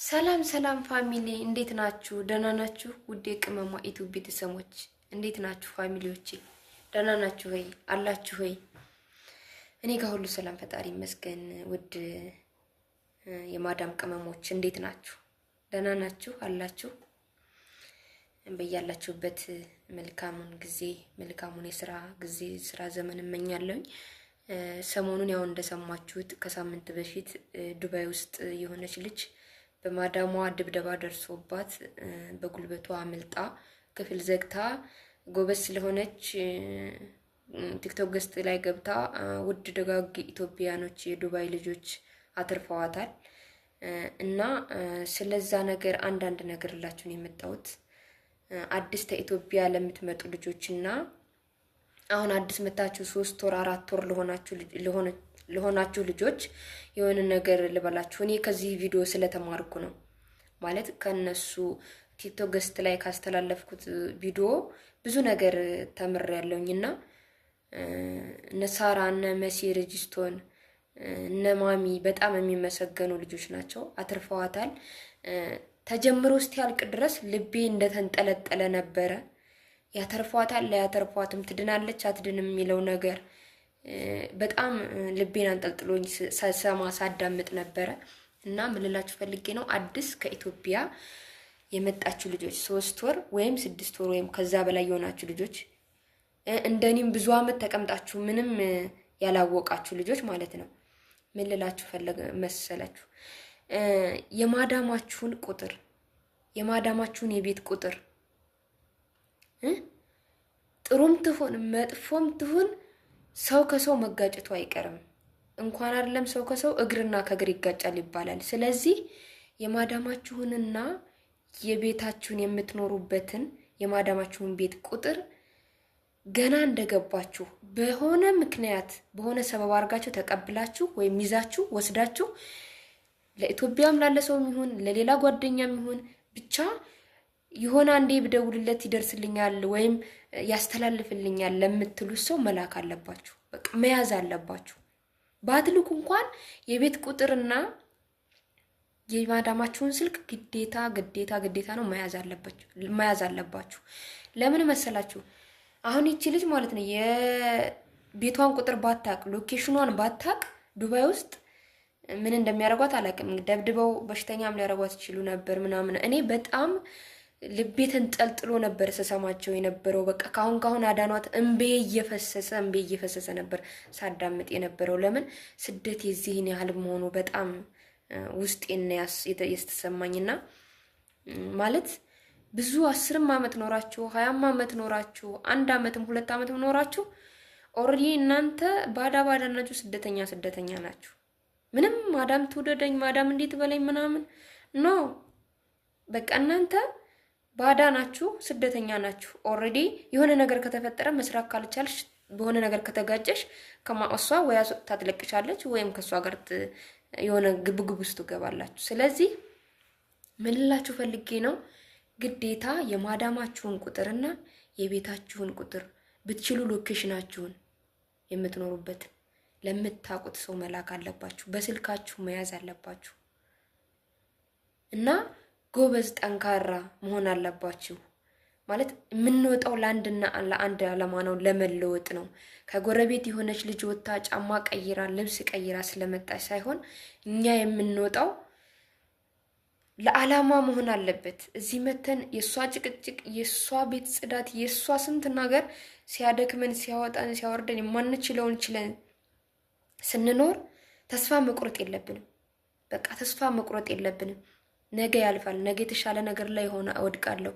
ሰላም ሰላም ፋሚሊ እንዴት ናችሁ? ደህና ናችሁ? ውድ የቅመሟ ዩቲዩብ ቤተሰቦች እንዴት ናችሁ? ፋሚሊዎቼ ደህና ናችሁ ሆይ? አላችሁ ሆይ? እኔ ጋር ሁሉ ሰላም ፈጣሪ ይመስገን። ውድ የማዳም ቅመሞች እንዴት ናችሁ? ደህና ናችሁ? አላችሁ? በያላችሁበት መልካሙን ጊዜ መልካሙን የሥራ ጊዜ ስራ ዘመን እመኛለሁኝ። ሰሞኑን ያው እንደሰማችሁት ከሳምንት በፊት ዱባይ ውስጥ የሆነች ልጅ በማዳሟ ድብደባ ደርሶባት በጉልበቷ አመልጣ ክፍል ዘግታ ጎበዝ ስለሆነች ቲክቶክ ገስት ላይ ገብታ ውድ ደጋግ ኢትዮጵያኖች የዱባይ ልጆች አትርፈዋታል። እና ስለዛ ነገር አንዳንድ ነገር ላችሁን የመጣሁት አዲስ ከኢትዮጵያ ለምትመጡ ልጆችና አሁን አዲስ መታችሁ 3 ወር 4 ወር ለሆናችሁ ልጆች የሆነ ነገር ልበላችሁ። እኔ ከዚህ ቪዲዮ ስለተማርኩ ነው ማለት ከነሱ ቲክቶክ ገስት ላይ ካስተላለፍኩት ቪዲዮ ብዙ ነገር ተምሬያለሁኝና እነ ሳራ እነ መሲ ሬጂስቶን እነ ማሚ በጣም የሚመሰገኑ ልጆች ናቸው። አትርፈዋታል። ተጀምሮ እስኪያልቅ ድረስ ልቤ እንደተንጠለጠለ ነበረ። ያተርፏታል ለያተርፏትም ትድናለች አትድንም የሚለው ነገር በጣም ልቤን አንጠልጥሎኝ ሳሰማ ሳዳምጥ ነበረ። እና ምን ልላችሁ ፈልጌ ነው አዲስ ከኢትዮጵያ የመጣችሁ ልጆች 3 ወር ወይም 6 ወር ወይም ከዛ በላይ የሆናችሁ ልጆች እንደኔም ብዙ አመት ተቀምጣችሁ ምንም ያላወቃችሁ ልጆች ማለት ነው። ምን ልላችሁ ፈለገ መሰላችሁ? የማዳማችሁን ቁጥር የማዳማችሁን የቤት ቁጥር ጥሩም ትሁን መጥፎም ትሁን ሰው ከሰው መጋጨቱ አይቀርም። እንኳን አይደለም ሰው ከሰው እግርና ከእግር ይጋጫል ይባላል። ስለዚህ የማዳማችሁንና የቤታችሁን የምትኖሩበትን የማዳማችሁን ቤት ቁጥር ገና እንደገባችሁ በሆነ ምክንያት በሆነ ሰበብ አድርጋችሁ ተቀብላችሁ ወይም ይዛችሁ ወስዳችሁ ለኢትዮጵያም ላለ ሰውም ይሁን ለሌላ ጓደኛም ይሁን ብቻ ይሆነ አንዴ ብደውልለት ይደርስልኛል ወይም ያስተላልፍልኛል ለምትሉ ሰው መላክ አለባችሁ። በቃ መያዝ አለባችሁ። ባትልኩ እንኳን የቤት ቁጥርና የማዳማችሁን ስልክ ግዴታ ነው መያዝ አለባችሁ። ለምን መሰላችሁ? አሁን ይቺ ልጅ ማለት ነው የቤቷን ቁጥር ባታቅ ሎኬሽኗን ባታቅ ዱባይ ውስጥ ምን እንደሚያደርጓት አላውቅም። ደብድበው በሽተኛም ሊያደርጓት ይችሉ ነበር ምናምን። እኔ በጣም ልቤ ተንጠልጥሎ ነበር ሰሰማቸው የነበረው። በቃ ካሁን አዳኗት እንቤ እየፈሰሰ ነበር ሳዳምጥ የነበረው። ለምን ስደት የዚህን ያህል መሆኑ በጣም ውስጤን ያስተሰማኝና ማለት ብዙ 10 አመት ኖራችሁ 20 አመት ኖራችሁ 1 አመትም 2 አመትም ኖራችሁ ኦሬዲ እናንተ ባዳ ናችሁ፣ ስደተኛ ናችሁ። ምንም ማዳም ትውደደኝ ማዳም እንዴት በለኝ ምናምን ኖ በቃ እናንተ ባዳ ናችሁ፣ ስደተኛ ናችሁ። ኦሬዲ የሆነ ነገር ከተፈጠረ መስራት ካልቻልሽ በሆነ ነገር ከተጋጨሽ ከማውሷ ወይ ታጥለቅሻለች ወይም ከሷ ጋር የሆነ ግብግብ ውስጥ ትገባላችሁ። ስለዚህ ምን ልላችሁ ፈልጌ ነው ግዴታ የማዳማችሁን ቁጥርና የቤታችሁን ቁጥር ብትችሉ ሎኬሽናችሁን የምትኖሩበት ለምታውቁት ሰው መላክ አለባችሁ። በስልካችሁ መያዝ አለባችሁ እና ጎበዝ ጠንካራ መሆን አለባችሁ። ማለት የምንወጣው ለአንድ ዓላማ ነው፣ ለመለወጥ ነው። ከጎረቤት የሆነች ልጅ ወጣ ጫማ ቀይራ ልብስ ቀይራ ስለመጣች ሳይሆን እኛ የምንወጣው ለዓላማ መሆን አለበት። እዚህ መተን የሷ ጭቅጭቅ፣ የሷ ቤት ጽዳት፣ የሷ ስንት ነገር ሲያደክመን ሲያወጣን ሲያወርደን የማንችለውን ችለን ስንኖር ተስፋ መቁረጥ የለብንም። በቃ ተስፋ መቁረጥ የለብንም። ነገ ያልፋል፣ ነገ የተሻለ ነገር ላይ ሆነ እወድቃለሁ፣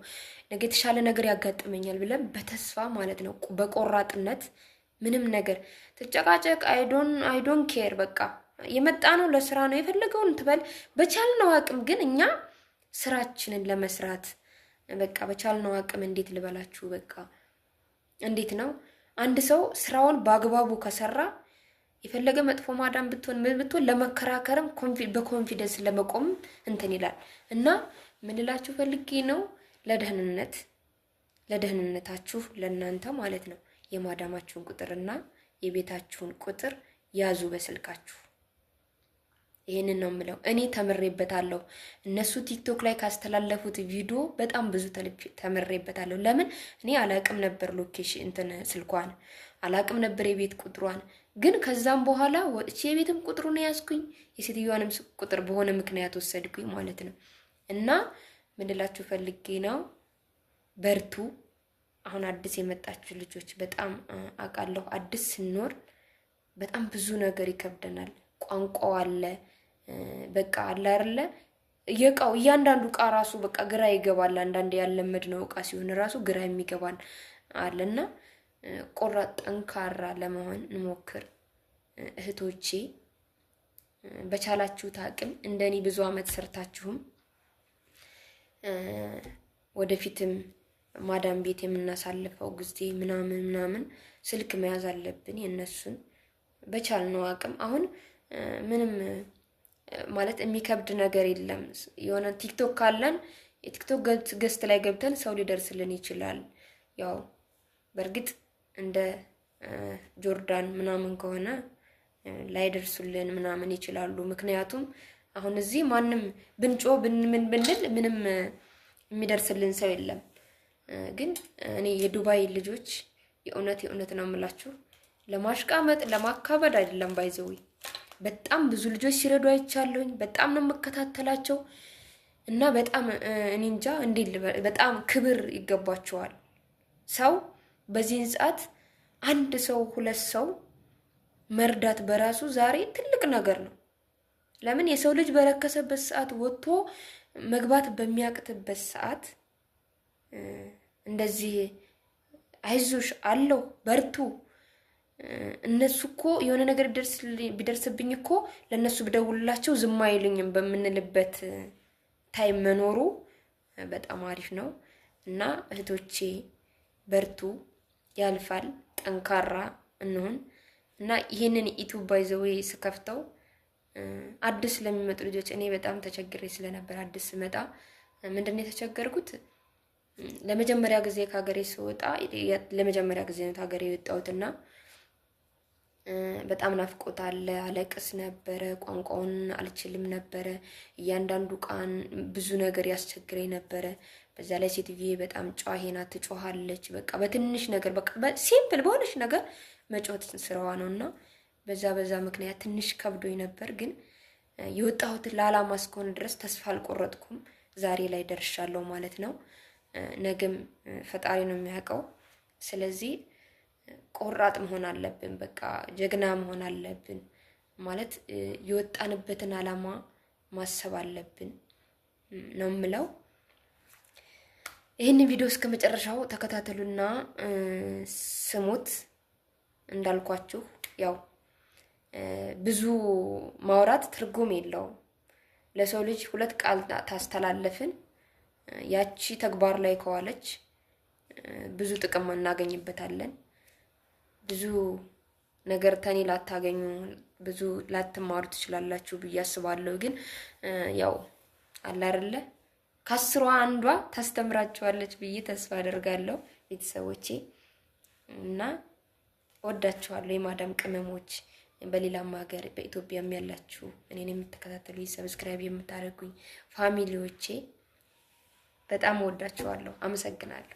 ነገ የተሻለ ነገር ያጋጥመኛል ብለን በተስፋ ማለት ነው በቆራጥነት ምንም ነገር ተጨቃጨቅ አይ ዶንት ኬር በቃ የመጣ ነው ለስራ ነው የፈለገውን ትበል በቻልነው አቅም ግን እኛ ስራችንን ለመስራት በቃ በቻልነው አቅም እንዴት ልበላችሁ በቃ እንዴት ነው አንድ ሰው ስራውን በአግባቡ ከሰራ የፈለገ መጥፎ ማዳም ብትሆን ለመከራከርም በኮንፊደንስ ለመቆም እንትን ይላል። እና ምን ልላችሁ ፈልጌ ነው ለደህንነታችሁ ለእናንተ ማለት ነው የማዳማችሁን ቁጥርና የቤታችሁን ቁጥር ያዙ በስልካችሁ። ይሄንን ነው የምለው። እኔ ተምሬበታለሁ። እነሱ ቲክቶክ ላይ ካስተላለፉት ቪዲዮ በጣም ብዙ ተምሬበታለሁ። ለምን እኔ አላቅም ነበር ሎኬሽን እንትን ስልኳን አላቅም ነበር የቤት ቁጥሯን። ግን ከዛም በኋላ ወጥቼ የቤትም ቁጥሩን ያዝኩኝ፣ የሴትዮዋንም ቁጥር በሆነ ምክንያት ወሰድኩኝ ማለት ነው። እና ምን ልላችሁ ፈልጌ ነው፣ በርቱ። አሁን አዲስ የመጣችሁ ልጆች በጣም አውቃለሁ። አዲስ ስንኖር በጣም ብዙ ነገር ይከብደናል። ቋንቋው አለ፣ በቃ አለ አይደለ? የቃው እያንዳንዱ እቃ ራሱ በቃ ግራ ይገባል። አንዳንዴ ያለመድነው እቃ ሲሆን ራሱ ግራ የሚገባን አለና ቆራጥ ጠንካራ ለመሆን እንሞክር እህቶቼ። በቻላችሁት አቅም እንደኔ ብዙ አመት ሰርታችሁም ወደፊትም ማዳም ቤት የምናሳልፈው ጊዜ ምናምን ስልክ መያዝ አለብን የነሱን በቻልነው አቅም። አሁን ምንም ማለት የሚከብድ ነገር የለም። የሆነ ቲክቶክ ካለን የቲክቶክ ገስት ላይ ገብተን ሰው ሊደርስልን ይችላል። ያው በእርግጥ እንደ ጆርዳን ምናምን ከሆነ ላይደርሱልን ምናምን ይችላሉ። ምክንያቱም አሁን እዚህ ማንም ብንጮ ምን ብንል ምንም የሚደርስልን ሰው የለም። ግን እኔ የዱባይ ልጆች የእውነት ነው የምላችሁ፣ ለማሽቃመጥ ለማካበድ አይደለም ባይዘው በጣም ብዙ ልጆች ሲረዱ አይቻለሁኝ። በጣም ነው መከታተላቸው እና በጣም እኔ እንጃ እንዴት በጣም ክብር ይገባቸዋል። ሰው በዚህን ሰዓት አንድ ሰው ሁለት ሰው መርዳት በራሱ ዛሬ ትልቅ ነገር ነው። ለምን የሰው ልጅ በረከሰበት ሰዓት ወጥቶ መግባት በሚያቅትበት ሰዓት እንደዚህ አይዞሽ አለው በርቱ። እነሱ እኮ የሆነ ነገር ቢደርስብኝ እኮ ለነሱ ብደውልላቸው ዝም አይሉኝም በምንልበት ታይም መኖሩ በጣም አሪፍ ነው እና እህቶቼ በርቱ፣ ያልፋል፣ ጠንካራ እንሁን እና ይሄንን ዩቲዩብ ባይዘዌ ስከፍተው አዲስ ለሚመጡ ልጆች እኔ በጣም ተቸግሬ ስለነበር አዲስ ስመጣ ምንድነው የተቸገርኩት? ለመጀመሪያ ጊዜ ከሀገሬ ስወጣ ለመጀመሪያ ጊዜ ነው ሀገሬ የወጣሁትና በጣም ናፍቆት አለ። አለቅስ ነበረ፣ ቋንቋውን አልችልም ነበረ። እያንዳንዱ ቃን ብዙ ነገር ያስቸግረኝ ነበረ። በዛ ላይ ሴትዬ በጣም ጨዋሄ ናት፣ ትጮሃለች። በቃ በትንሽ ነገር በቃ ሲምፕል በሆነች ነገር መጮት ስራዋ ነውና በዛ ምክንያት ትንሽ ከብዶኝ ነበር። ግን የወጣሁት ለዓላማ እስከሆነ ድረስ ተስፋ አልቆረጥኩም። ዛሬ ላይ ደርሻለሁ ማለት ነው። ነገም ፈጣሪ ነው የሚያውቀው። ስለዚህ ቆራጥ መሆን አለብን። በቃ ጀግና መሆን አለብን ማለት የወጣንበትን ዓላማ ማሰብ አለብን ነው የምለው። ይህን ቪዲዮ እስከ መጨረሻው ተከታተሉና ስሙት። እንዳልኳችሁ ያው ብዙ ብዙ ትርጉም የለውም። ለሰው ልጅ ሁለት ቃል ታስተላለፍን ያቺ ተግባር ላይ ከዋለች ብዙ ጥቅም እናገኝበታለን። ብዙ ነገር ተኔ ላታገኙ ብዙ ላትማሩ ትችላላችሁ ብዬ አስባለሁ። ግን ያው አለ አይደለ ከአስሯ አንዷ ታስተምራችኋለች ብዬ ተስፋ አደርጋለሁ ቤተሰቦቼ እና ወዳችኋለሁ። የማዳም ቅመሞች በሌላም ሀገር በኢትዮጵያም ያላችሁ እኔን የምትከታተሉ ሰብስክራይብ የምታደርጉኝ ፋሚሊዎቼ በጣም ወዳችኋለሁ። አመሰግናለሁ።